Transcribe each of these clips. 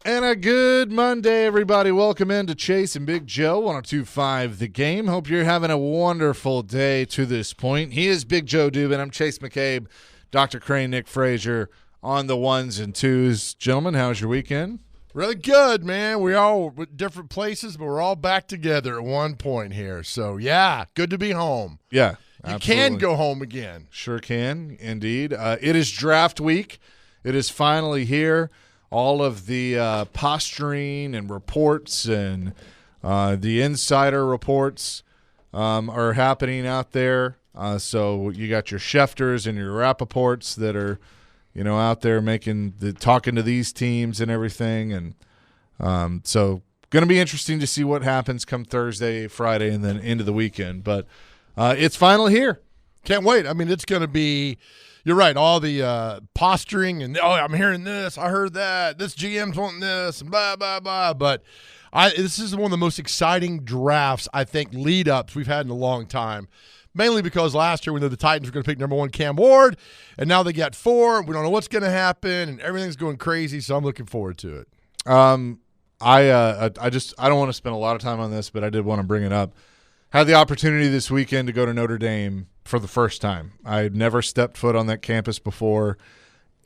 And a good Monday, everybody. Welcome in to Chase and Big Joe, 102.5 The Game. Hope you're having a wonderful day to this point. He is Big Joe Dubin. I'm Chase McCabe, Dr. Crane, Nick Frazier on the ones and twos. Gentlemen, how's your weekend? Really good, man. We all at different places, but we're all back together at one point here. So, yeah, good to be home. Yeah, you absolutely. can go home again. Sure can, indeed. It is draft week. It is finally here. All of the posturing and reports and the insider reports are happening out there. So you got your Schefters and your Rappaports that are, out there talking to these teams and everything. And so going to be interesting to see what happens come Thursday, Friday, and then into the weekend. But it's finally here. Can't wait. I mean, it's going to be – you're right, all the posturing and, I'm hearing this, I heard that, this GM's wanting this, and blah, blah, blah. But this is one of the most exciting drafts, I think, lead-ups we've had in a long time. Mainly because last year we knew the Titans were going to pick number one Cam Ward, and now they got 4. We don't know what's going to happen, and everything's going crazy, so I'm looking forward to it. I don't want to spend a lot of time on this, but I did want to bring it up. Had the opportunity this weekend to go to Notre Dame for the first time. I had never stepped foot on that campus before,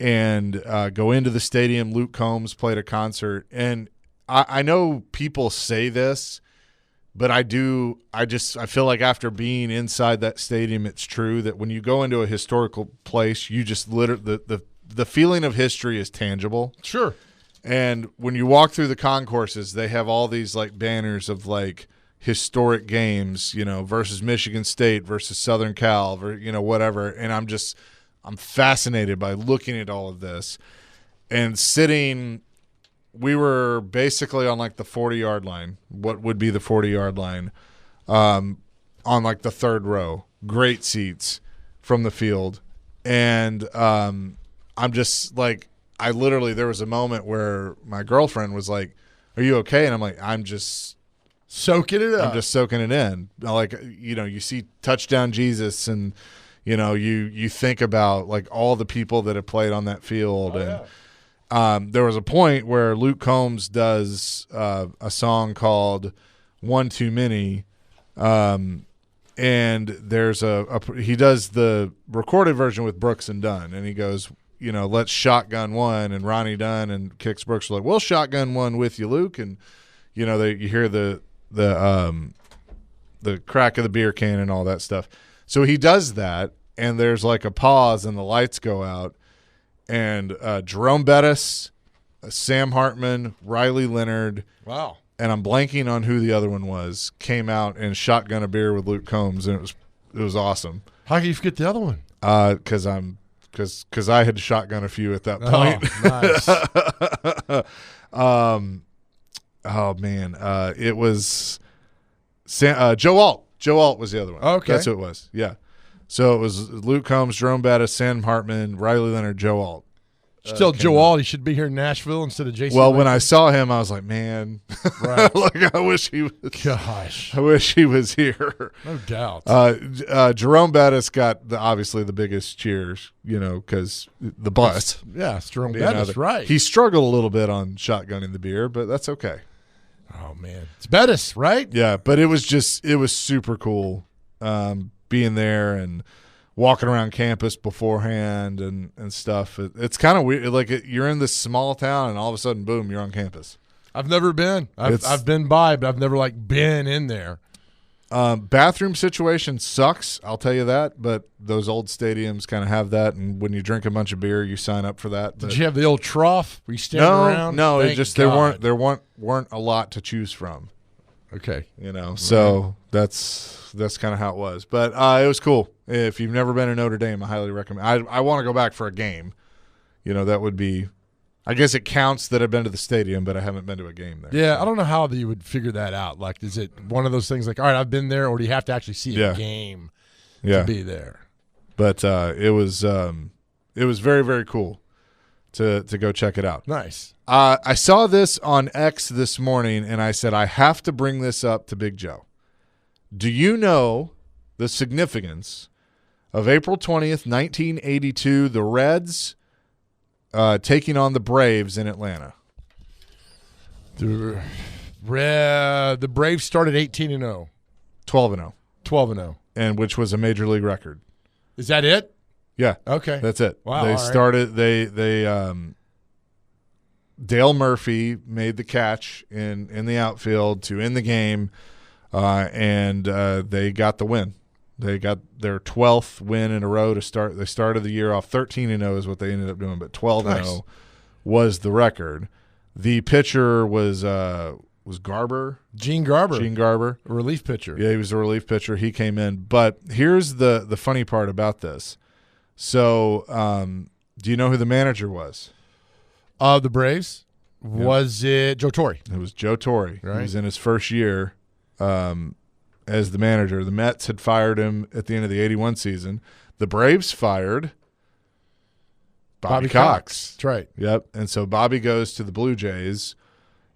and go into the stadium. Luke Combs played a concert, and I know people say this, but I feel like after being inside that stadium, it's true that when you go into a historical place, you just the feeling of history is tangible. Sure. And when you walk through the concourses, they have all these like banners of like historic games, versus Michigan State versus Southern Cal, or whatever. And I'm fascinated by looking at all of this and sitting. We were basically on like the 40-yard line, what would be the 40-yard line, on like the third row. Great seats from the field. And I'm just like, there was a moment where my girlfriend was like, "Are you okay?" And I'm like, I'm just soaking it up. I'm just soaking it in. Like, you see Touchdown Jesus, and, you think about, like, all the people that have played on that field. There was a point where Luke Combs does a song called One Too Many, and there's he does the recorded version with Brooks and Dunn, and he goes, let's shotgun one, and Ronnie Dunn and Kix Brooks are like, we'll shotgun one with you, Luke, and, you hear the crack of the beer can and all that stuff. So he does that, and there's like a pause, and the lights go out, and Jerome Bettis, Sam Hartman, Riley Leonard, wow, and I'm blanking on who the other one was, came out and shotgun a beer with Luke Combs, and it was awesome. How can you forget the other one? Because I had shotgun a few at that point. Nice. Oh man, it was Joe Alt. Joe Alt was the other one. Okay, that's who it was. Yeah, so it was Luke Combs, Jerome Bettis, Sam Hartman, Riley Leonard, Joe Alt. Still, Joe Alt, he should be here in Nashville instead of Jason. Well, when I saw him, I was like, man, right? Like I wish he was. Gosh, I wish he was here. No doubt. Jerome Bettis got obviously the biggest cheers, because the bus. Yeah, it's Jerome Bettis, right? He struggled a little bit on shotgunning the beer, but that's okay. Oh man, it's Bettis, right? Yeah, but it was super cool being there and walking around campus beforehand and stuff. It's kind of weird. Like you're in this small town, and all of a sudden, boom, you're on campus. I've never been. I've been by, but I've never been in there. Bathroom situation sucks, I'll tell you that. But those old stadiums kind of have that, and when you drink a bunch of beer, you sign up for that. But did you have the old trough? Were you standing around? No. It just there weren't a lot to choose from. Okay, so that's kind of how it was. But it was cool. If you've never been to Notre Dame, I highly recommend. I want to go back for a game. That would be. I guess it counts that I've been to the stadium, but I haven't been to a game there. Yeah, so. I don't know how you would figure that out. Like, is it one of those things like, all right, I've been there, or do you have to actually see a game to be there? But it was very, very cool to go check it out. Nice. I saw this on X this morning, and I said, I have to bring this up to Big Joe. Do you know the significance of April 20th, 1982, the Reds taking on the Braves in Atlanta? The Braves started 18-0. 12-0. 12-0. And which was a major league record. Is that it? Yeah. Okay. That's it. Wow. They started Dale Murphy made the catch in the outfield to end the game, and they got the win. They got their 12th win in a row to start. They started the year off 13-0 is what they ended up doing, but 12-0 was the record. The pitcher was Garber. Gene Garber. A relief pitcher. Yeah, he was a relief pitcher. He came in. But here's the funny part about this. So do you know who the manager was? The Braves? Yep. Was it Joe Torre? It was Joe Torre. Right. He was in his first year as the manager. The Mets had fired him at the end of the 81 season. The Braves fired Bobby Cox. That's right. Yep. And so Bobby goes to the Blue Jays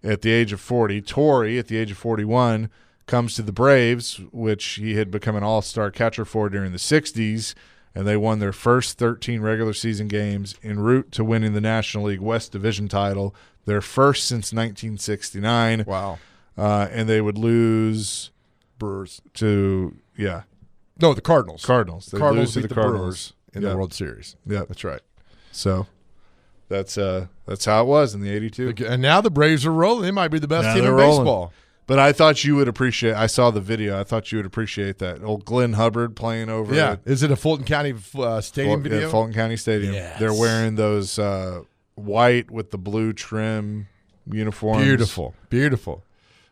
at the age of 40. Torre, at the age of 41, comes to the Braves, which he had become an all-star catcher for during the 60s, and they won their first 13 regular season games en route to winning the National League West Division title, their first since 1969. Wow. And they would lose Brewers to No, the Cardinals. They lose to beat the Brewers Cardinals in the World Series. Yeah, That's right. So that's how it was in the 82. And now the Braves are rolling. They might be the best Now team in they're rolling. baseball. But I thought you would appreciate. I saw the video. I thought you would appreciate that old Glenn Hubbard playing over. Yeah, at is it a Fulton County stadium video? Yeah, Fulton County Stadium. Yes. They're wearing those white with the blue trim uniforms. Beautiful.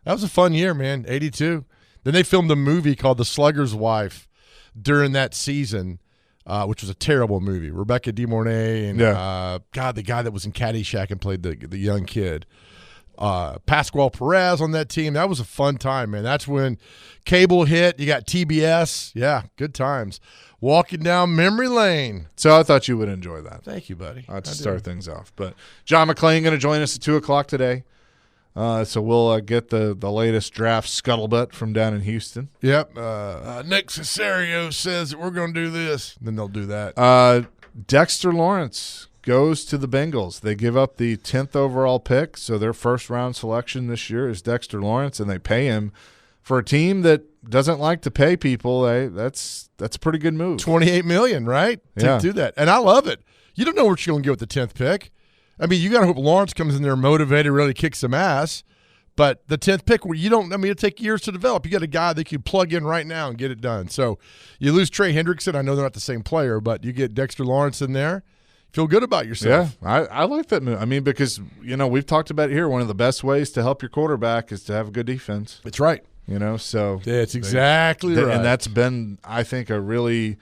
That was a fun year, man. 82. Then they filmed a movie called The Slugger's Wife during that season, which was a terrible movie. Rebecca De Mornay and the guy that was in Caddyshack and played the young kid. Pascual Perez on that team. That was a fun time, man. That's when cable hit. You got TBS. Yeah, good times. Walking down memory lane. So I thought you would enjoy that. Thank you, buddy. To start things off. But John McClain going to join us at 2 o'clock today. So we'll get the latest draft scuttlebutt from down in Houston. Yep. Nick Cesario says that we're going to do this. Then they'll do that. Dexter Lawrence goes to the Bengals. They give up the 10th overall pick, so their first-round selection this year is Dexter Lawrence, and they pay him for a team that doesn't like to pay people. That's a pretty good move. $28 million, right? To do that. And I love it. You don't know what you're going to get with the 10th pick. I mean, you got to hope Lawrence comes in there motivated, really kicks some ass. But the 10th pick, it'll take years to develop. You got a guy that you plug in right now and get it done. So you lose Trey Hendrickson. I know they're not the same player, but you get Dexter Lawrence in there. Feel good about yourself. Yeah, I like that move. I mean, because, we've talked about it here. One of the best ways to help your quarterback is to have a good defense. That's right. So it's exactly right. And that's been, I think, a really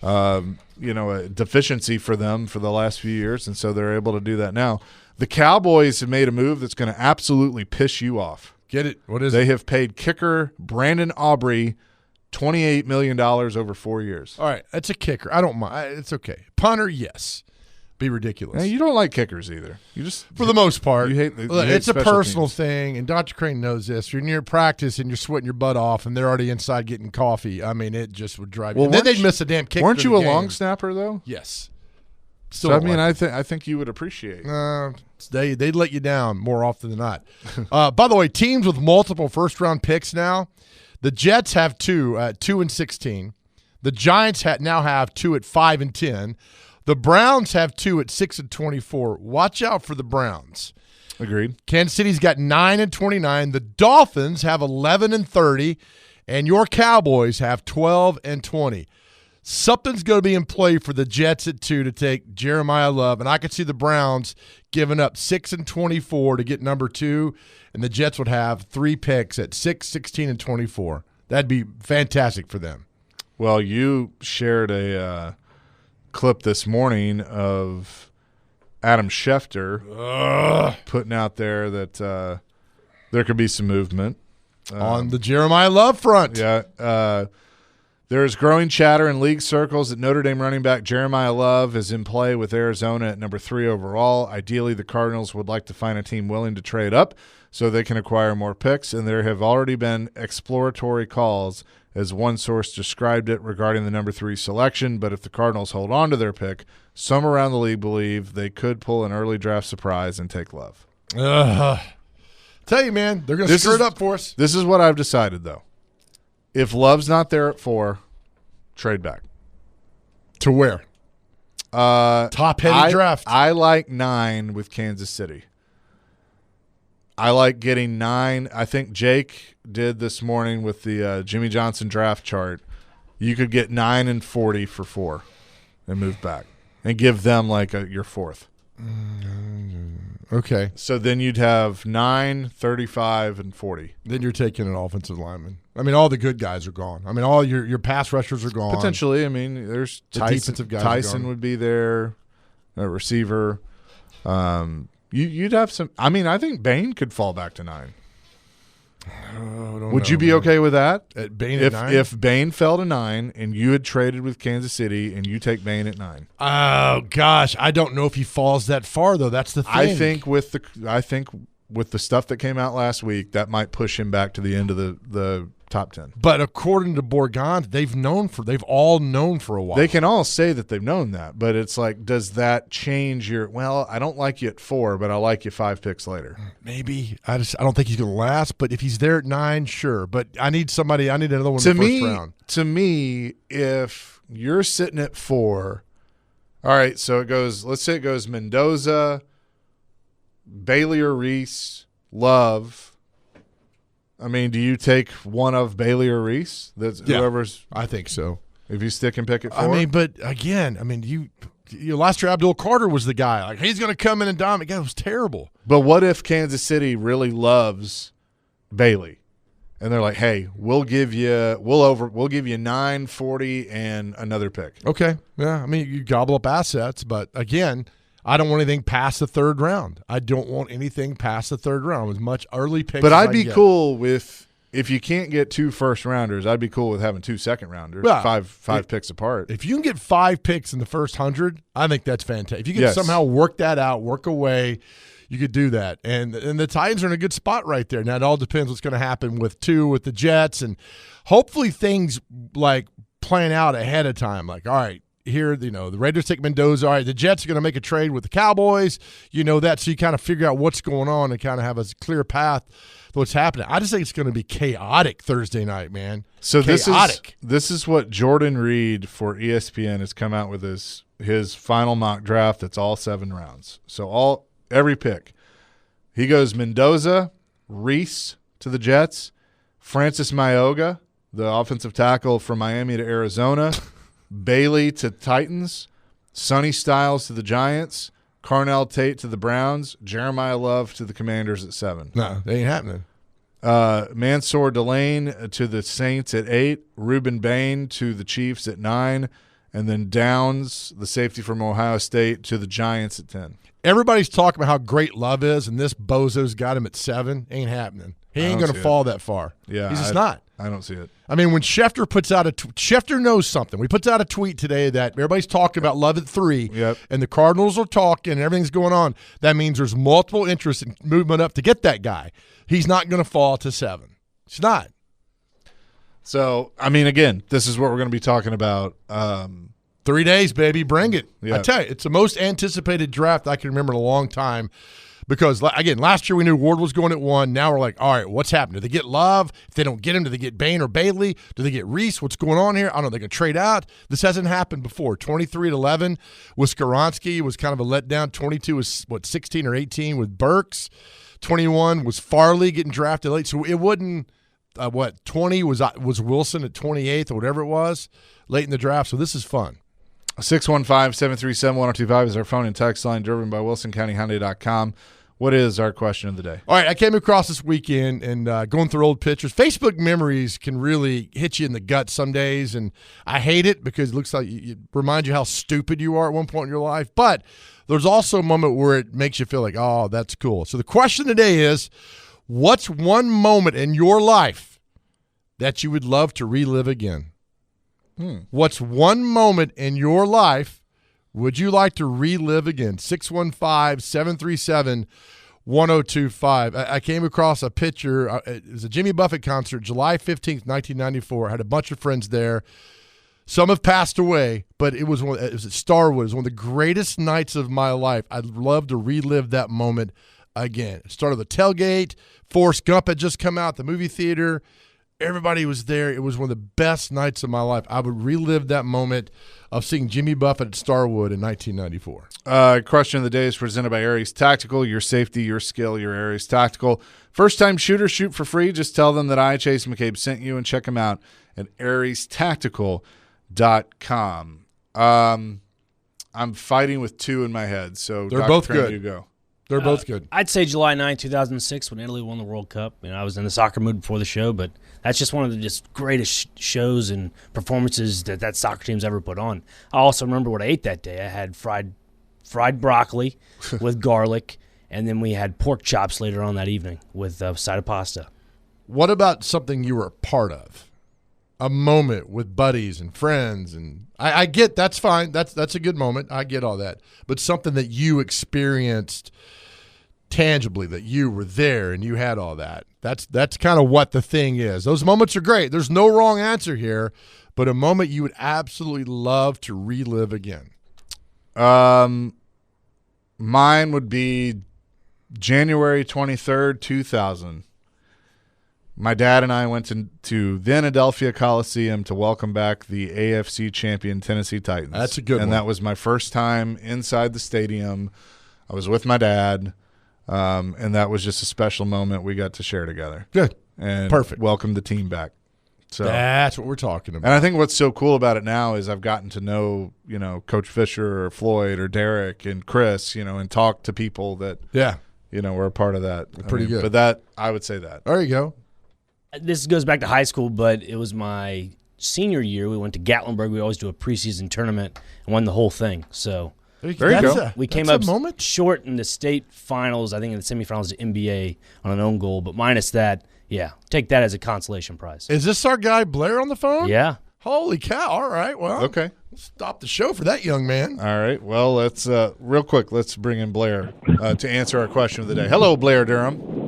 a deficiency for them for the last few years, and so they're able to do that now. The Cowboys have made a move that's going to absolutely piss you off. Get it? What is it? They have paid kicker Brandon Aubrey $28 million over 4 years. All right, that's a kicker. I don't mind. It's okay. Punter, yes. Be ridiculous. Now, you don't like kickers either. You just, for the most part, you hate it's a personal teams. thing, and Dr. Crane knows this. You're near practice and you're sweating your butt off, and they're already inside getting coffee. I mean, it just would drive you. And then they'd miss a damn kick. Weren't you a game. long snapper though? Yes. Still, so I think you would appreciate. They'd let you down more often than not. By the way, teams with multiple first-round picks now. The Jets have 2 at 2 and 16. The Giants now have 2 at 5 and 10. The Browns have 2 at 6 and 24. Watch out for the Browns. Agreed. Kansas City's got 9 and 29. The Dolphins have 11 and 30. And your Cowboys have 12 and 20. Something's going to be in play for the Jets at 2 to take Jeremiah Love. And I could see the Browns giving up 6 and 24 to get number 2. And the Jets would have 3 picks at 6, 16, and 24. That'd be fantastic for them. Well, you shared a clip this morning of Adam Schefter putting out there that there could be some movement. On the Jeremiah Love front. Yeah. There is growing chatter in league circles that Notre Dame running back Jeremiah Love is in play with Arizona at number 3 overall. Ideally, the Cardinals would like to find a team willing to trade up so they can acquire more picks, and there have already been exploratory calls, as one source described it, regarding the number 3 selection. But if the Cardinals hold on to their pick, some around the league believe they could pull an early draft surprise and take Love. Tell you, man, they're going to screw it up for us. This is what I've decided, though. If Love's not there at 4, trade back. To where? Top-heavy draft. I like 9 with Kansas City. I like getting 9. I think Jake did this morning with the Jimmy Johnson draft chart. You could get 9 and 40 for 4 and move back and give them like your 4th. Okay. So then you'd have 9, 35, and 40. Then you're taking an offensive lineman. I mean, all the good guys are gone. I mean, all your pass rushers are gone. Potentially. I mean, there's defensive guys. Tyson would be there, a receiver. You'd have some. I mean, I think Bain could fall back to 9. Would you be okay with that? At Bain at 9? If Bain fell to 9 and you had traded with Kansas City and you take Bain at 9. Oh gosh, I don't know if he falls that far though. That's the thing. I think with the stuff that came out last week, that might push him back to the end of the top 10. But according to Borgant, they've all known for a while. They can all say that they've known that, but it's like, does that change I don't like you at 4, but I like you 5 picks later. Maybe. I don't think he's going to last, but if he's there at 9, sure. But I need another one in the first round. To me, if you're sitting at 4, all right, so let's say it goes Mendoza, Bailey or Reese, Love. I mean, do you take one of Bailey or Reese? Whoever's. I think so. If you stick and pick at 4? I mean, but again, last year Abdul Carter was the guy. Like, he's going to come in and dominate. God, it was terrible. But what if Kansas City really loves Bailey, and they're like, "Hey, we'll give you 9, 40, and another pick." Okay, yeah. I mean, you gobble up assets, but again, I don't want anything past the 3rd round. I don't want anything past the 3rd round. As much early picks. But I'd be cool with, if you can't get 2 first-rounders, I'd be cool with having 2 second-rounders, well, five picks apart. If you can get 5 picks in the first 100, I think that's fantastic. If you can somehow work that out, work away, you could do that. And the Titans are in a good spot right there. Now, it all depends what's going to happen with the Jets, and hopefully things like plan out ahead of time. Like, all right, here, the Raiders take Mendoza. All right, the Jets are going to make a trade with the Cowboys. You know that, so you kind of figure out what's going on and kind of have a clear path to what's happening. I just think it's going to be chaotic Thursday night, man. So this is what Jordan Reed for ESPN has come out with his final mock draft. That's all 7 rounds. So every pick, he goes Mendoza, Reese to the Jets, Francis Mayoga, the offensive tackle from Miami to Arizona. Bailey to Titans, Sonny Styles to the Giants, Carnell Tate to the Browns, Jeremiah Love to the Commanders at 7. No, they ain't happening. Mansour Delane to the Saints at 8, Reuben Bain to the Chiefs at 9, and then Downs, the safety from Ohio State, to the Giants at 10. Everybody's talking about how great Love is, and this bozo's got him at 7. Ain't happening. He ain't going to fall that far. Yeah, he's just not. I don't see it. I mean, when Schefter puts out Schefter knows something. We puts out a tweet today that everybody's talking about Love at 3, and the Cardinals are talking, and everything's going on. That means there's multiple interest in movement up to get that guy. He's not going to fall to 7. He's not. So, I mean, again, this is what we're going to be talking about. 3 days, baby. Bring it. Yeah. I tell you, it's the most anticipated draft I can remember in a long time. Because, again, last year we knew Ward was going at 1. Now we're like, all right, what's happening? Do they get Love? If they don't get him, do they get Bain or Bailey? Do they get Reese? What's going on here? I don't know. They're going to trade out. This hasn't happened before. 23-11 with Skoronski was kind of a letdown. 22 was, 16 or 18 with Burks. 21 was Farley getting drafted late. So it wouldn't, 20 was Wilson at 28th or whatever it was late in the draft. So this is fun. 615-737-1025 is our phone and text line, driven by WilsonCountyHyundai.com. What is our question of the day? All right, I came across this weekend and going through old pictures. Facebook memories can really hit you in the gut some days, and I hate it because it looks like it reminds you how stupid you are at one point in your life. But there's also a moment where it makes you feel like, oh, that's cool. So the question today is, what's one moment in your life that you would love to relive again? What's one moment in your life would you like to relive again? 615-737-1025. I came across a picture. It was a Jimmy Buffett concert, July 15th, 1994. I had a bunch of friends there. Some have passed away, but it was at Starwood. It was one of the greatest nights of my life. I'd love to relive that moment again. Started the tailgate. Forrest Gump had just come out, the movie theater. Everybody was there. It was one of the best nights of my life. I would relive that moment of seeing Jimmy Buffett at Starwood in 1994. Question of the day is presented by Aries Tactical. Your safety, your skill, your Aries Tactical. First-time shooters shoot for free. Just tell them that I, Chase McCabe, sent you, and check them out at ariestactical.com. I'm fighting with two in my head, so they're Dr. both Crane, good. you go. They're both good. I'd say July 9, 2006, when Italy won the World Cup. I was in the soccer mood before the show, but that's just one of the just greatest shows and performances that soccer team's ever put on. I also remember what I ate that day. I had fried broccoli with garlic, and then we had pork chops later on that evening with a side of pasta. What about something you were a part of? A moment with buddies and friends, and I get that's fine. That's a good moment. I get all that. But something that you experienced tangibly, that you were there and you had all that. That's kind of what the thing is. Those moments are great. There's no wrong answer here, but a moment you would absolutely love to relive again. Mine would be January 23rd, 2000. My dad and I went to then Adelphia Coliseum to welcome back the AFC champion Tennessee Titans. That's a good one. And that was my first time inside the stadium. I was with my dad, and that was just a special moment we got to share together. Good. And perfect. Welcome the team back. So that's what we're talking about. And I think what's so cool about it now is I've gotten to know, Coach Fisher or Floyd or Derek and Chris, and talk to people that, were a part of that. Pretty good. But that, I would say that. There you go. This goes back to high school, but it was my senior year. We went to Gatlinburg. We always do a preseason tournament and won the whole thing. So there you go. We came up short in the state finals, I think in the semifinals to NBA on an own goal, but minus that, take that as a consolation prize. Is this our guy Blair on the phone? Yeah. Holy cow. All right. Well, okay. Let's stop the show for that young man. All right. Well, let's real quick, let's bring in Blair to answer our question of the day. Hello, Blair Durham.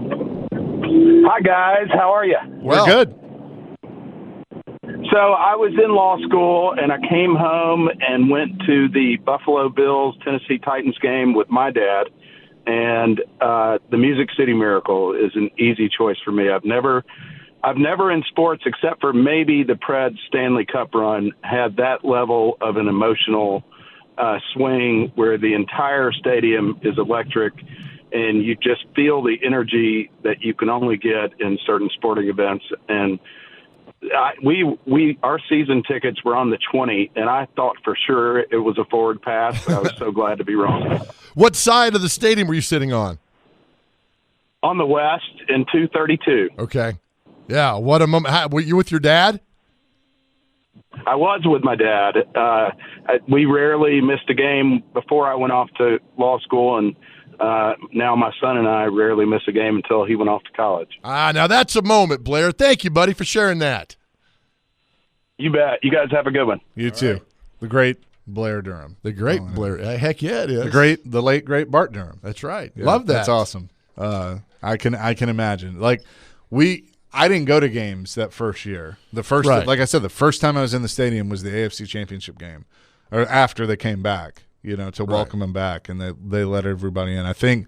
Hi, guys. How are you? We're good. So I was in law school, and I came home and went to the Buffalo Bills Tennessee Titans game with my dad, and the Music City Miracle is an easy choice for me. I've never in sports, except for maybe the Preds Stanley Cup run, had that level of an emotional swing where the entire stadium is electric, and you just feel the energy that you can only get in certain sporting events. And our season tickets were on the 20, and I thought for sure it was a forward pass, but I was so glad to be wrong. What side of the stadium were you sitting on? On the west in 232. Okay. Yeah, what a moment. Were you with your dad? I was with my dad. We rarely missed a game before I went off to law school, and now my son and I rarely miss a game until he went off to college. Now that's a moment, Blair. Thank you, buddy, for sharing that. You bet. You guys have a good one. You too. Right. The great Blair Durham. The great Blair. Heck yeah, it is. The late great Bart Durham. That's right. Yeah, love that. That's awesome. I can imagine. Like I didn't go to games that first year. Like I said, the first time I was in the stadium was the AFC Championship game, or after they came back. To welcome them back, and they let everybody in. I think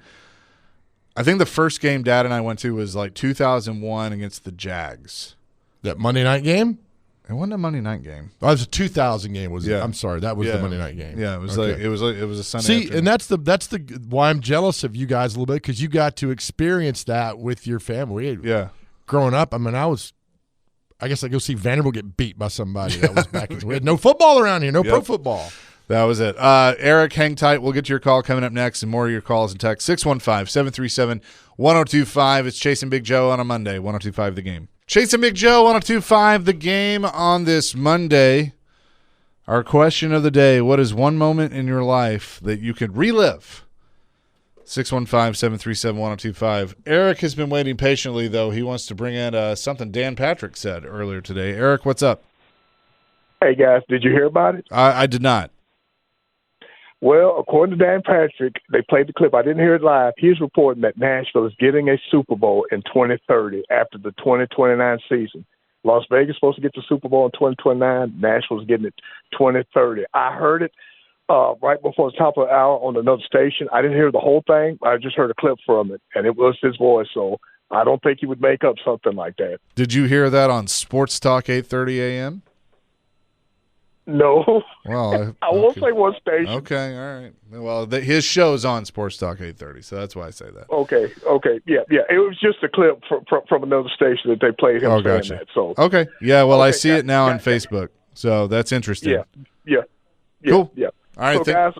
the first game Dad and I went to was like 2001 against the Jags. That Monday night game? It wasn't a Monday night game. Oh, it was a 2000 game. I'm sorry, that was the Monday night game. Yeah, it was it was a Sunday. See, afternoon. and that's the why I'm jealous of you guys a little bit, because you got to experience that with your family. Yeah, growing up, I guess I go see Vanderbilt get beat by somebody. That was back. We had no football around here, no pro football. That was it. Eric, hang tight. We'll get to your call coming up next, and more of your calls and texts. 615-737-1025. It's Chasing Big Joe on a Monday, 1025 The Game. Chasing Big Joe, 1025 The Game on this Monday. Our question of the day, what is one moment in your life that you could relive? 615-737-1025. Eric has been waiting patiently, though. He wants to bring in something Dan Patrick said earlier today. Eric, what's up? Hey, guys, did you hear about it? I did not. Well, according to Dan Patrick, they played the clip. I didn't hear it live. He's reporting that Nashville is getting a Super Bowl in 2030 after the 2029 season. Las Vegas is supposed to get the Super Bowl in 2029. Nashville's getting it 2030. I heard it right before the top of the hour on another station. I didn't hear the whole thing. I just heard a clip from it, and it was his voice. So I don't think he would make up something like that. Did you hear that on Sports Talk 8:30 a.m.? No. Well, I won't say what station. Okay, all right. Well, his show's on Sports Talk 8:30, so that's why I say that. Okay, yeah. It was just a clip from another station that they played him saying gotcha. that. So okay, yeah. Well, I Okay, see it now on Facebook, so that's interesting. yeah. Cool. Yeah. All right, So guys,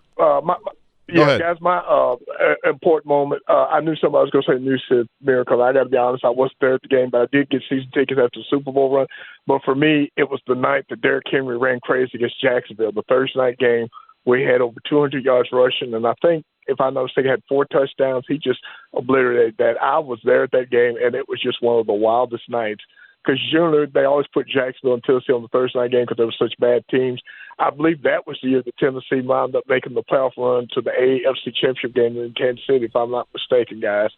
ahead. guys, my important moment. I knew somebody was going to say New Sid Miracle. I got to be honest, I wasn't there at the game, but I did get season tickets after the Super Bowl run. But for me, it was the night that Derrick Henry ran crazy against Jacksonville, the Thursday night game. We had over 200 yards rushing, and I think, if I noticed, he had 4 touchdowns. He just obliterated that. I was there at that game, and it was just one of the wildest nights. Because generally they always put Jacksonville and Tennessee on the Thursday night game because they were such bad teams. I believe that was the year that Tennessee wound up making the playoff run to the AFC Championship game in Kansas City, if I'm not mistaken, guys.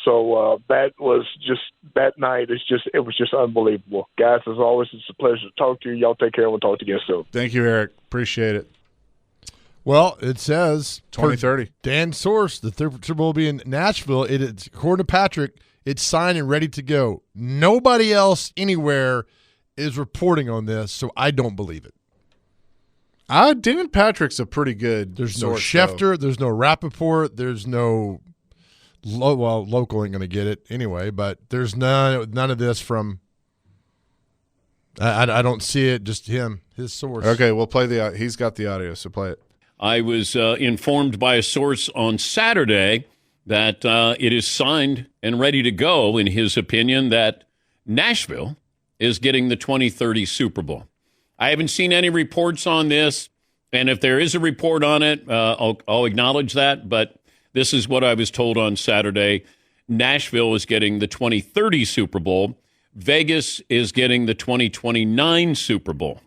So that night it was just unbelievable. Guys, as always, it's a pleasure to talk to you. Y'all take care, and we'll talk to you again soon. Thank you, Eric. Appreciate it. Well, it says 2030. Dan Source, the Super Bowl will be in Nashville. It's according to Patrick, it's signed and ready to go. Nobody else anywhere is reporting on this, so I don't believe it. Dan Patrick's a pretty good There's no source, Schefter. though. There's no Rappaport. There's no local ain't going to get it anyway, but there's none of this from I don't see it, just his source. Okay, we'll play he's got the audio, so play it. I was informed by a source on Saturday that it is signed and ready to go, in his opinion, that Nashville is getting the 2030 Super Bowl. I haven't seen any reports on this, and if there is a report on it, I'll acknowledge that, but this is what I was told on Saturday. Nashville is getting the 2030 Super Bowl. Vegas is getting the 2029 Super Bowl.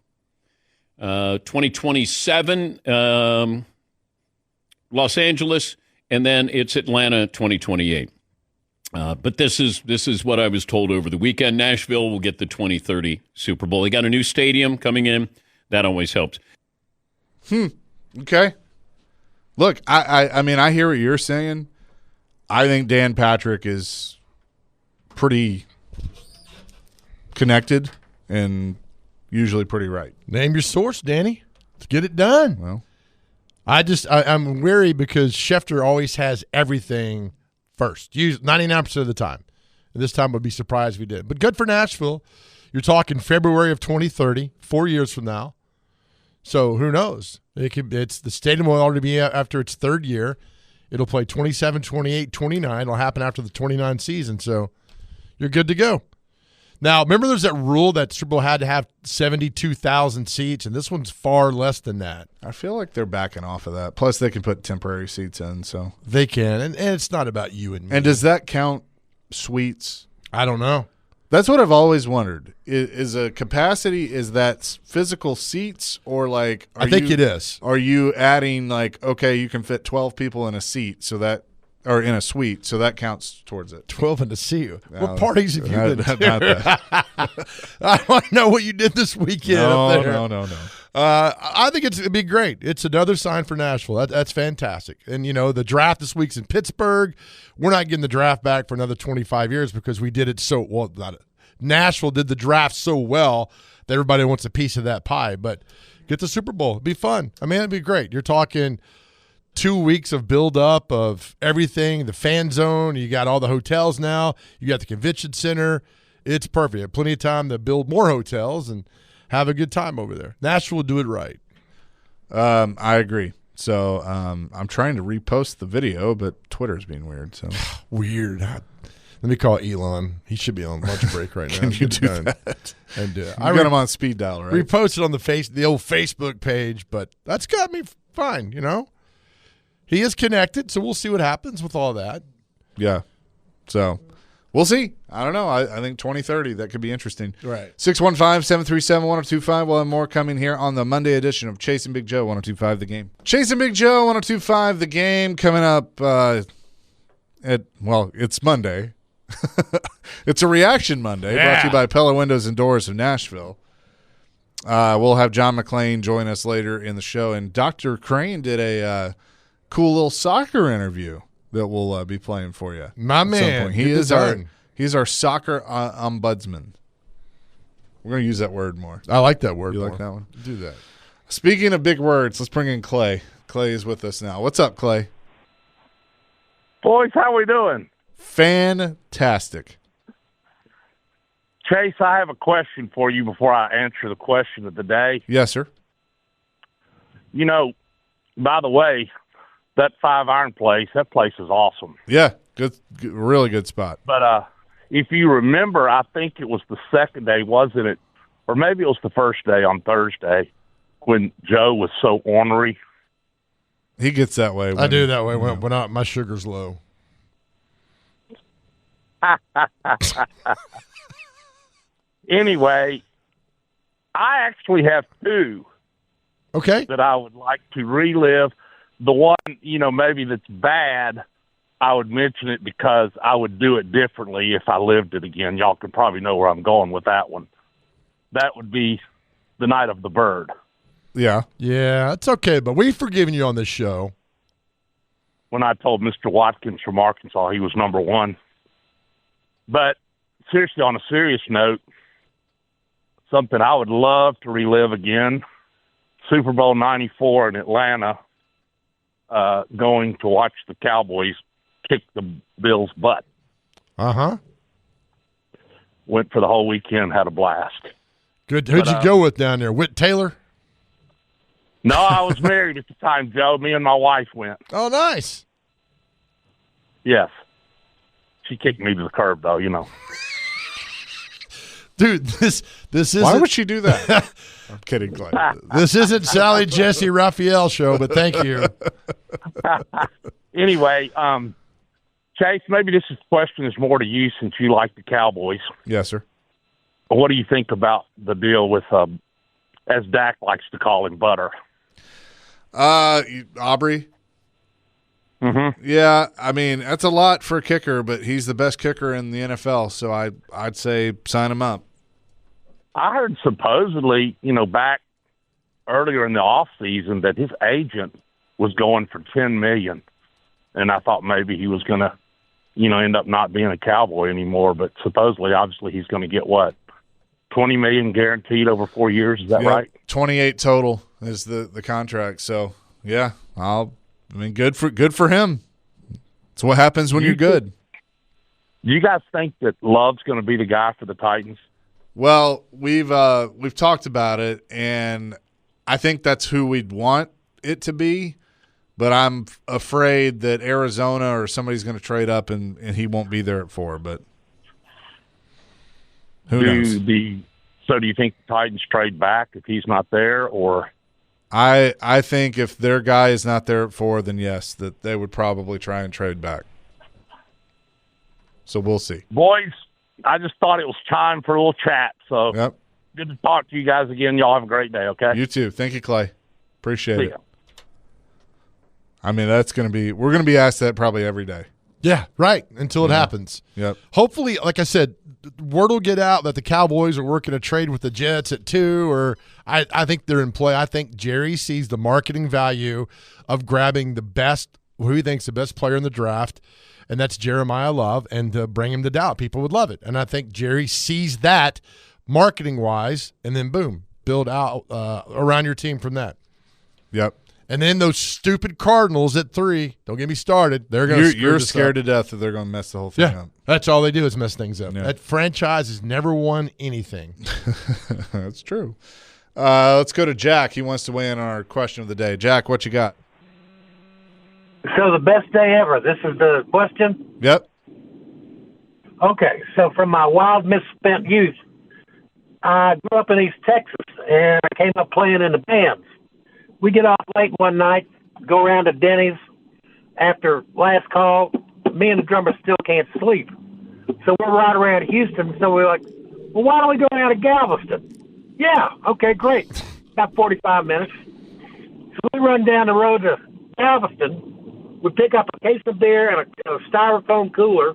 2027, Los Angeles, and then it's Atlanta 2028. But this is what I was told over the weekend. Nashville will get the 2030 Super Bowl. They got a new stadium coming in. That always helps. Okay. Look, I mean, I hear what you're saying. I think Dan Patrick is pretty connected and usually pretty right. Name your source, Danny. Let's get it done. Well, I'm wary because Schefter always has everything first, 99% of the time. And this time, I'd be surprised if we did. But good for Nashville. You're talking February of 2030, 4 years from now. So who knows? The stadium will already be after its third year. It'll play 27, 28, 29. It'll happen after the 29 season. So you're good to go. Now, remember there's that rule that Super Bowl had to have 72,000 seats, and this one's far less than that. I feel like they're backing off of that. Plus, they can put temporary seats in. So they can, and it's not about you and me. And does that count suites? I don't know. That's what I've always wondered. Is a capacity, is that physical seats, or like I think it is. Are you adding like, okay, you can fit 12 people in a seat, so that, or in a suite, so that counts towards it? 12 in a seat. No, what parties have you been to? Not that. I want to know what you did this weekend up there. No. I think it'd be great. It's another sign for Nashville. That's fantastic. And, the draft this week's in Pittsburgh. We're not getting the draft back for another 25 years because we did it so well. Nashville did the draft so well that everybody wants a piece of that pie. But get the Super Bowl. It'd be fun. I mean, it'd be great. You're talking 2 weeks of build-up of everything, the fan zone. You got all the hotels now. You got the convention center. It's perfect. You have plenty of time to build more hotels and have a good time over there. Nashville will do it right. I agree. So I'm trying to repost the video, but Twitter's being weird. So weird. Let me call Elon. He should be on lunch break right now. Can you do that? And I got him on speed dial, right? Reposted on the old Facebook page, but that's got me fine. He is connected, so we'll see what happens with all that. Yeah. So we'll see. I don't know. I think 2030, that could be interesting. Right. 615-737-1025. We'll have more coming here on the Monday edition of Chasing Big Joe, 1025 The Game. Chasing Big Joe, 1025 The Game, coming up it's Monday. It's a Reaction Monday, brought to you by Pella Windows and Doors of Nashville. We'll have John McClain join us later in the show. And Dr. Crane did a cool little soccer interview that we'll be playing for you. My man. He's our soccer ombudsman. We're going to use that word more. I like that word. You more. like that one? Do that. Speaking of big words, let's bring in Clay. Clay is with us now. What's up, Clay? Boys, how we doing? Fantastic. Chase, I have a question for you before I answer the question of the day. Yes, sir. You know, by the way, that 5 Iron place, that place is awesome. Yeah, good, really good spot. But if you remember, I think it was the second day, wasn't it? Or maybe it was the first day on Thursday when Joe was so ornery. He gets that way. I do that way when my sugar's low. Anyway, I actually have 2 that I would like to relive. The one, maybe that's bad, I would mention it because I would do it differently if I lived it again. Y'all can probably know where I'm going with that one. That would be the night of the bird. Yeah. Yeah, it's okay, but we've forgiven you on this show. When I told Mr. Watkins from Arkansas he was number 1. But seriously, on a serious note, something I would love to relive again, Super Bowl 94 in Atlanta, going to watch the Cowboys kick the Bills' butt. Uh-huh. Went for the whole weekend, had a blast. Good. Who'd you go with down there? Whit Taylor? No, I was married at the time, Joe. Me and my wife went. Oh, nice. Yes. She kicked me to the curb, though, Dude, this isn't. Why would she do that? I'm kidding, Clay. This isn't Sally Jesse Raphael show, but thank you. Anyway, Chase, maybe this question is more to you since you like the Cowboys. Yes, sir. What do you think about the deal with, as Dak likes to call him, Butter? Aubrey. Mm-hmm. Yeah, I mean that's a lot for a kicker, but he's the best kicker in the NFL, so I'd say sign him up. I heard supposedly, back earlier in the off season that his agent was going for $10 million, and I thought maybe he was going to, end up not being a Cowboy anymore. But supposedly, obviously, he's going to get what, $20 million guaranteed over 4 years. Is that right? 28 total is the contract. So yeah, good for him. It's what happens when you're good. Do you guys think that Love's going to be the guy for the Titans? Well, we've talked about it, and I think that's who we'd want it to be. But I'm afraid that Arizona or somebody's going to trade up, and he won't be there at 4. But who knows? So do you think the Titans trade back if he's not there, or? I think if their guy is not there at 4, then yes, that they would probably try and trade back. So we'll see. Boys, I just thought it was time for a little chat. So yep. Good to talk to you guys again. Y'all have a great day, okay? You too. Thank you, Clay. Appreciate See it. ya. I mean, we're going to be asked that probably every day. Yeah, right, until it happens. Yep. Hopefully, like I said, word will get out that the Cowboys are working a trade with the Jets at 2, or I think they're in play. I think Jerry sees the marketing value of grabbing the best, who he thinks the best player in the draft, and that's Jeremiah Love, and to bring him to Dallas. People would love it. And I think Jerry sees that marketing-wise, and then, boom, build out around your team from that. Yep. And then those stupid Cardinals at 3, don't get me started. They're going to You're scared to death that they're going to mess the whole thing up. That's all they do is mess things up. Yeah. That franchise has never won anything. That's true. Let's go to Jack. He wants to weigh in on our question of the day. Jack, what you got? So the best day ever. This is the question? Yep. Okay, so from my wild misspent youth, I grew up in East Texas, and I came up playing in the bands. We get off late one night, go around to Denny's. After last call, me and the drummer still can't sleep. So we're right around Houston, so we're like, well, why don't we go down to Galveston? Yeah, okay, great. About 45 minutes. So we run down the road to Galveston. We pick up a case of beer and a styrofoam cooler.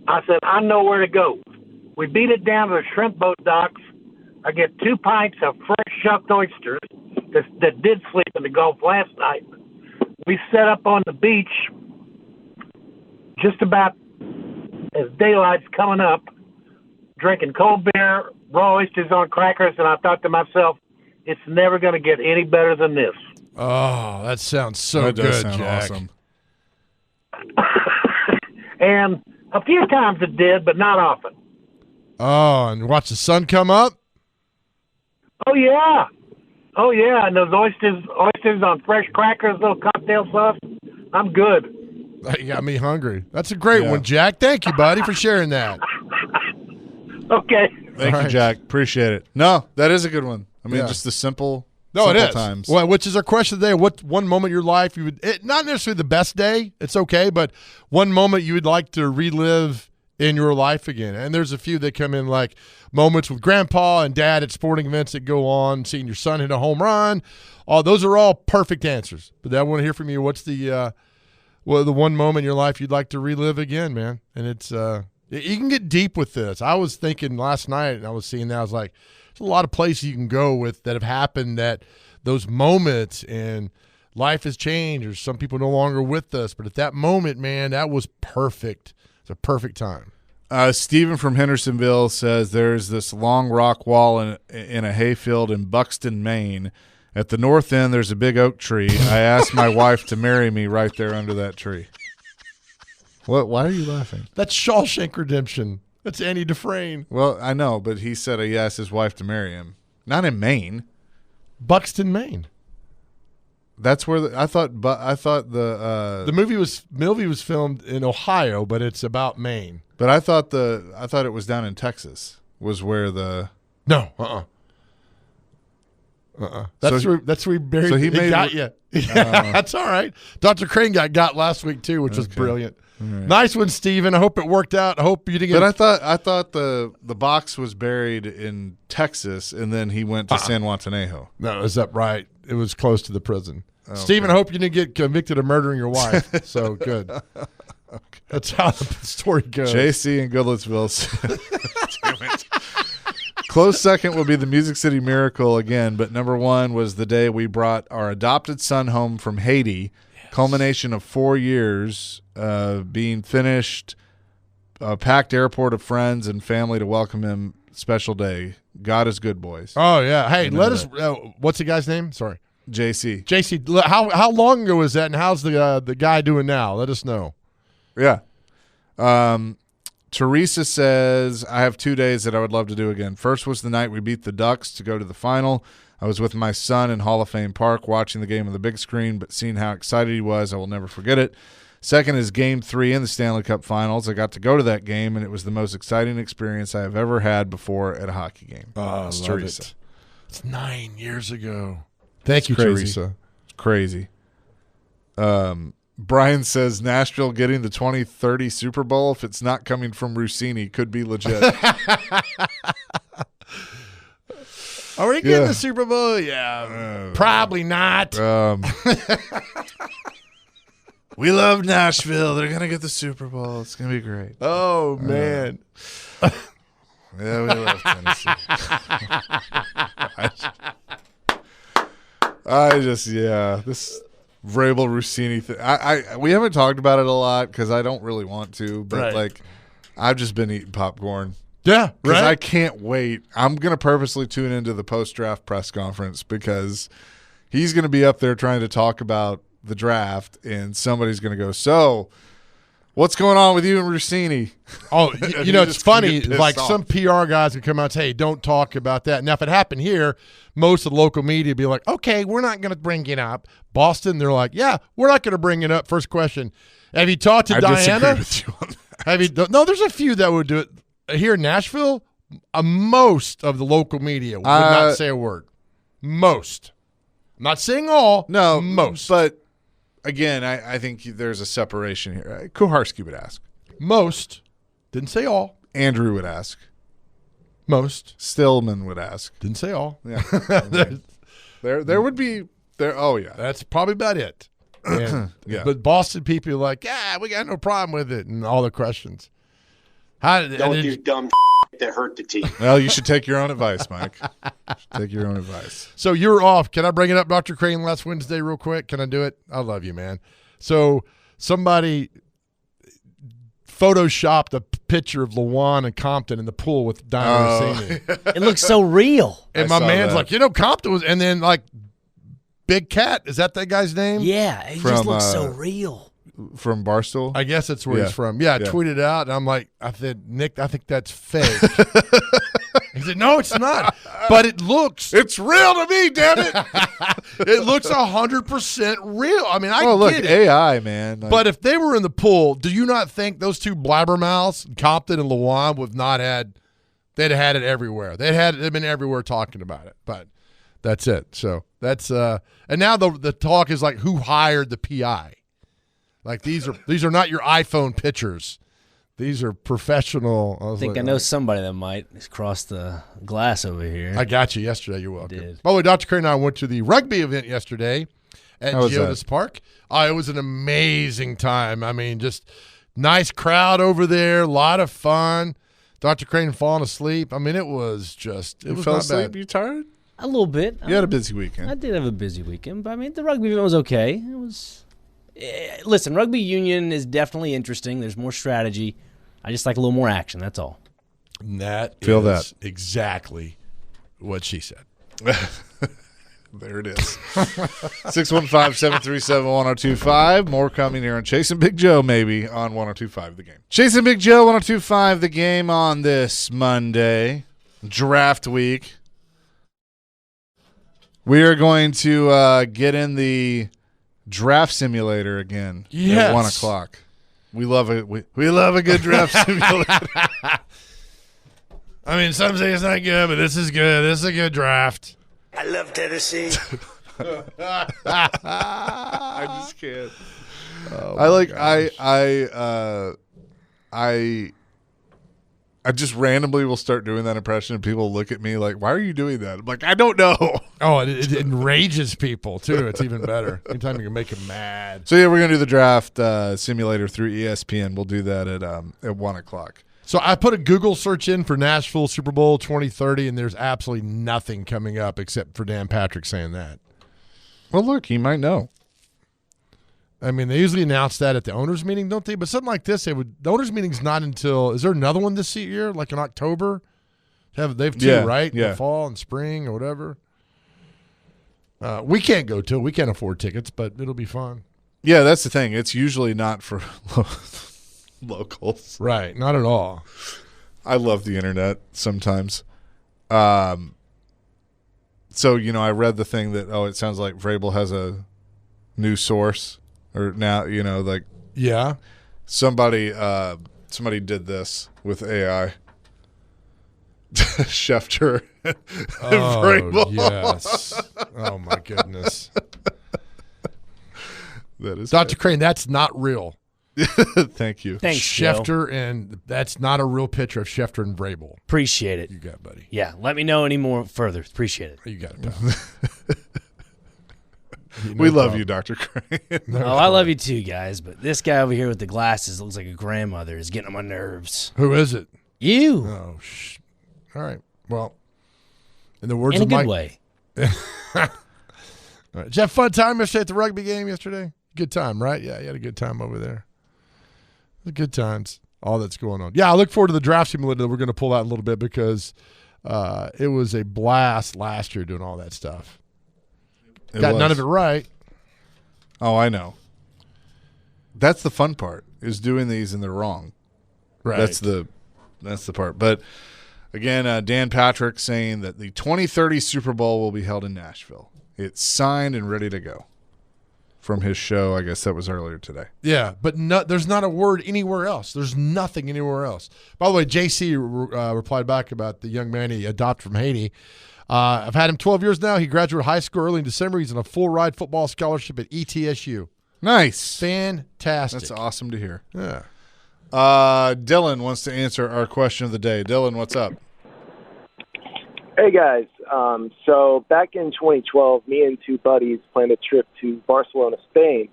I said, I know where to go. We beat it down to the shrimp boat docks. I get 2 pints of fresh shucked oysters that did sleep in the Gulf last night. We set up on the beach just about as daylight's coming up, drinking cold beer, raw oysters on crackers, and I thought to myself, it's never going to get any better than this. Oh, that sounds so That does good, sound Jack. awesome. And a few times it did, but not often. Oh, and watch the sun come up? Oh, yeah. Oh, yeah, and those oysters on fresh crackers, little cocktail sauce, I'm good. You got me hungry. That's a great one, Jack. Thank you, buddy, for sharing that. Okay. Thank you, Jack. Appreciate it. No, that is a good one. I mean, just the simple times. Well, which is our question today. What one moment in your life you would not necessarily the best day, it's okay, but one moment you would like to relive in your life again. And there's a few that come in like moments with grandpa and dad at sporting events that go on, seeing your son hit a home run. Those are all perfect answers. But I want to hear from you. What's the one moment in your life you'd like to relive again, man? And it's you can get deep with this. I was thinking last night, and I was seeing that. I was like, there's a lot of places you can go with that have happened, that those moments, and life has changed, or some people no longer with us. But at that moment, man, that was perfect. It's a perfect time. Stephen from Hendersonville says there's this long rock wall in a hayfield in Buxton, Maine. At the north end, there's a big oak tree. I asked my wife to marry me right there under that tree. What? Why are you laughing? That's Shawshank Redemption. That's Andy Dufresne. Well, I know, but he said he asked his wife to marry him. Not in Maine. Buxton, Maine. That's where I thought the movie was filmed in Ohio, but it's about Maine. But I thought it was down in Texas. Was where the That's where he buried. So he got you. Yeah, that's all right. Dr. Crane got last week too, which was brilliant. Right. Nice one, Steven. I hope it worked out. I hope you didn't get. But I thought the box was buried in Texas, and then he went to San Juanejo. No, it was up right. It was close to the prison. Okay. Steven, I hope you didn't get convicted of murdering your wife. So good. Okay. That's how the story goes. JC and Goodlettsville. Damn it. Close second will be the Music City Miracle again, but number one was the day we brought our adopted son home from Haiti. Yes. Culmination of 4 years being finished, a packed airport of friends and family to welcome him. Special day. God is good, boys. Oh, yeah. Hey, let us what's the guy's name? Sorry. JC. JC, how long ago was that, and how's the guy doing now? Let us know. Yeah. Teresa says, I have 2 days that I would love to do again. First was the night we beat the Ducks to go to the final. I was with my son in Hall of Fame Park watching the game on the big screen, but seeing how excited he was, I will never forget it. Second is Game 3 in the Stanley Cup Finals. I got to go to that game, and it was the most exciting experience I have ever had before at a hockey game. Oh, it's Teresa. It's 9 years ago. Thank you, Teresa. It's crazy. Brian says Nashville getting the 2030 Super Bowl, if it's not coming from Rossini, could be legit. Are we getting the Super Bowl? Yeah. Probably not. We love Nashville. They're going to get the Super Bowl. It's going to be great. Oh, man. Yeah, we love Tennessee. This Vrabel Rossini thing. We haven't talked about it a lot because I don't really want to, but I've just been eating popcorn. Yeah, because I can't wait. I'm gonna purposely tune into the post-draft press conference because he's gonna be up there trying to talk about the draft, and somebody's gonna go, "So, what's going on with you and Rossini?" Oh, you know, it's funny. Like some PR guys would come out and say, hey, don't talk about that. Now, if it happened here, most of the local media would be like, okay, we're not going to bring it up. Boston, they're like, yeah, we're not going to bring it up. First question, have you talked to Diana? Disagree with you on that. No, there's a few that would do it. Here in Nashville, most of the local media would not say a word. Most. I'm not saying all. No, most. But, again, I think there's a separation here. Kuharski would ask. Most. Didn't say all. Andrew would ask. Most. Stillman would ask. Didn't say all. Yeah. there would be there. Oh yeah, that's probably about it. And, yeah. But Boston people are like, yeah, we got no problem with it, and all the questions. Don't do dumb that hurt the team. Well, you should take your own advice, Mike. Take your own advice. So you're off. Can I bring it up, Dr. Crane, last Wednesday real quick? Can I do it? I love you, man. So somebody photoshopped a picture of Lawan and Compton in the pool with Diamond Rossini. It looks so real. And my man's like, Compton was – and then, like, Big Cat, is that guy's name? Yeah, it just looks so real. From Barstool? I guess that's where he's from. Yeah, I tweeted out, and I'm like, I said, Nick, I think that's fake. He said, no, it's not. But it looks. It's real to me, damn it. It looks 100% real. I mean, look, get it. AI, man. But if they were in the pool, do you not think those two blabbermouths, Compton and Lawan, would not had – they'd had it everywhere. They'd been everywhere talking about it. But that's it. So that's and now the talk is like who hired the PI. Like these are not your iPhone pictures. These are professional. I think I know somebody that might cross the glass over here. I got you yesterday. You're welcome. Did. By the way, Dr. Crane and I went to the rugby event yesterday at Geodis Park. It was an amazing time. I mean, just nice crowd over there. A lot of fun. Dr. Crane falling asleep. I mean, it was just. It was fell not asleep. bad. You tired? A little bit. You had a busy weekend. I did have a busy weekend, but I mean, the rugby event was okay. It was. Listen, rugby union is definitely interesting. There's more strategy. I just like a little more action. That's all. And that Feel is that. exactly what she said. There it is. 615-737-1025. More coming here on Chasing Big Joe, maybe, on 1025 The Game. Chasing Big Joe, 1025 The Game on this Monday, draft week. We are going to get in the draft simulator again at 1 o'clock. We love it. We love a good draft simulator. I mean, some say it's not good, but this is good. This is a good draft. I love Tennessee. I just can't. I just randomly will start doing that impression, and people look at me like, "Why are you doing that?" I'm like, "I don't know." Oh, it enrages people too. It's even better. Anytime you can make them mad. So yeah, we're gonna do the draft simulator through ESPN. We'll do that at 1 o'clock. So I put a Google search in for Nashville Super Bowl 2030, and there's absolutely nothing coming up except for Dan Patrick saying that. Well, look, he might know. I mean, they usually announce that at the owners' meeting, don't they? But something like this, the owners' meeting's not until. Is there another one this year, like in October? They have two, right? Yeah. The fall and spring or whatever. We can't go to. We can't afford tickets, but it'll be fun. Yeah, that's the thing. It's usually not for locals. Right, not at all. I love the internet sometimes. So, I read the thing that, it sounds like Vrabel has a new source. Or now, yeah, somebody did this with AI. Schefter. Oh, Vrabel. yes. Oh, my goodness. That is Dr. Crane, that's not real. Thank you. Thanks, Joe. Schefter, and that's not a real picture of Schefter and Vrabel. Appreciate it. You got it, buddy. Yeah, let me know any more further. Appreciate it. You got it, pal. We love you, Dr. Crane. I love you too, guys. But this guy over here with the glasses looks like a grandmother is getting on my nerves. Who is it? You. Oh, all right. Well, in the words In a of good Mike. way. All right. Did you have a fun time yesterday at the rugby game yesterday? Good time, right? Yeah, you had a good time over there. Good times. All that's going on. Yeah, I look forward to the draft simulator that we're going to pull out in a little bit because it was a blast last year doing all that stuff. Got none of it right. Oh, I know. That's the fun part, is doing these and they're wrong. Right. That's the part. But again, Dan Patrick saying that the 2030 Super Bowl will be held in Nashville. It's signed and ready to go. From his show, I guess that was earlier today. Yeah, but there's not a word anywhere else. There's nothing anywhere else. By the way, JC replied back about the young man he adopted from Haiti. I've had him 12 years now. He graduated high school early in December. He's on a full-ride football scholarship at ETSU. Nice. Fantastic. That's awesome to hear. Yeah. Dylan wants to answer our question of the day. Dylan, what's up? Hey, guys. So back in 2012, me and two buddies planned a trip to Barcelona, Spain.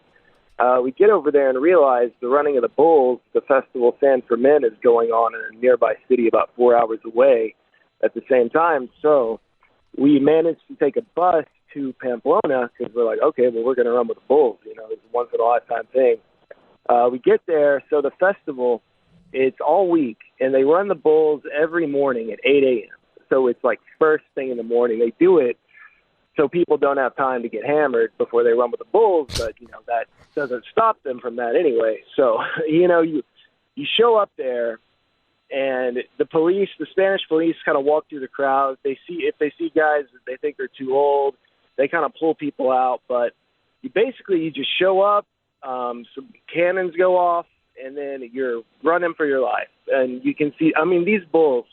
We get over there and realize the running of the bulls, the Festival San Fermin, is going on in a nearby city about 4 hours away at the same time. So we managed to take a bus to Pamplona because we're like, okay, well, we're going to run with the bulls. You know, it's a once-in-a-lifetime thing. We get there, so the festival, it's all week, and they run the bulls every morning at 8 a.m. So it's like first thing in the morning. They do it so people don't have time to get hammered before they run with the bulls, but, you know, that doesn't stop them from that anyway. So, you know, you show up there, and the police, the Spanish police, kind of walk through the crowd. If they see guys that they think are too old, they kind of pull people out. But you just show up, some cannons go off, and then you're running for your life. And you can see, I mean, these bulls,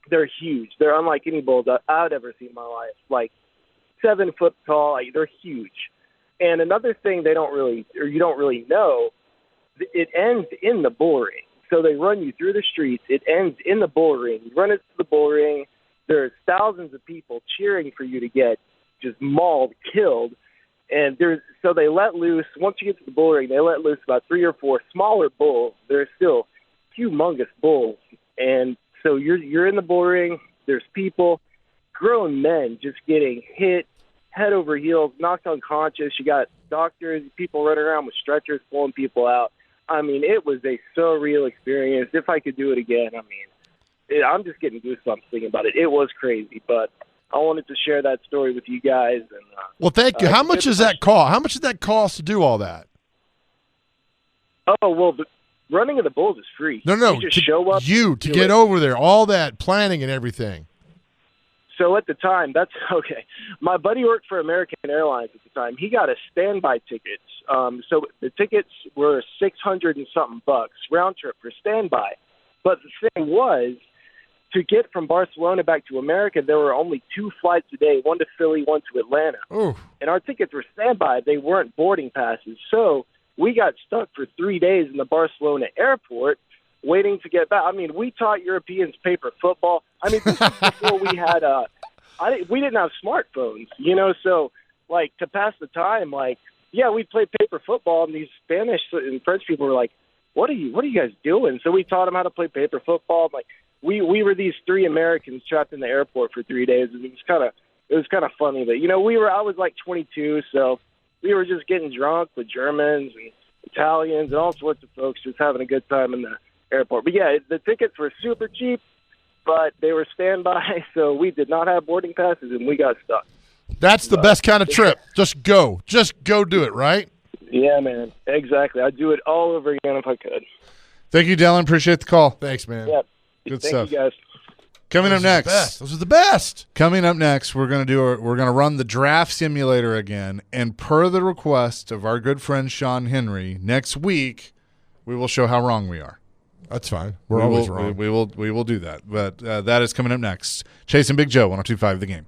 they're huge. They're unlike any bulls I've ever seen in my life. Like 7 foot tall, like, they're huge. And another thing you don't really know, it ends in the bull ring. So they run you through the streets. It ends in the bull ring. You run into the bull ring. There's thousands of people cheering for you to get just mauled, killed. And so they let loose, once you get to the bull ring, they let loose about 3 or 4 smaller bulls. They're still humongous bulls. And so you're in the bull ring. There's people, grown men just getting hit head over heels, knocked unconscious. You got doctors, people running around with stretchers, pulling people out. I mean, it was a surreal experience. If I could do it again, I mean, I'm just getting goosebumps thinking about it. It was crazy, but I wanted to share that story with you guys. And well, thank you. How much does that cost? How much did that cost to do all that? Oh, well, the running of the bulls is free. No, you just show up. To get over there, all that planning and everything. So at the time, that's okay. My buddy worked for American Airlines at the time. He got a standby ticket. So the tickets were $600 and something bucks round trip for standby. But the thing was, to get from Barcelona back to America, there were only 2 flights a day, one to Philly, one to Atlanta. Ooh. And our tickets were standby. They weren't boarding passes. So we got stuck for 3 days in the Barcelona airport waiting to get back. I mean, we taught Europeans paper football. I mean, this was before we had we didn't have smartphones, you know, so, like, to pass the time, like, yeah, we played paper football, and these Spanish and French people were like, what are you guys doing? So we taught them how to play paper football. Like, we were these 3 Americans trapped in the airport for 3 days, and it was kind of funny. But, you know, I was like 22, so we were just getting drunk with Germans and Italians and all sorts of folks just having a good time in the airport. But, yeah, the tickets were super cheap, but they were standby, so we did not have boarding passes, and we got stuck. That's the best kind of trip. Just go do it, right? Yeah, man, exactly. I'd do it all over again if I could. Thank you, Dylan. Appreciate the call. Thanks, man. Yep. Good Thank stuff. you, guys. Coming up next. Those are the best. Coming up next, we're gonna run the draft simulator again, and per the request of our good friend Sean Henry, next week we will show how wrong we are. That's fine. We're always wrong. We will do that. But that is coming up next. Chase and Big Joe, 102.5 The Game.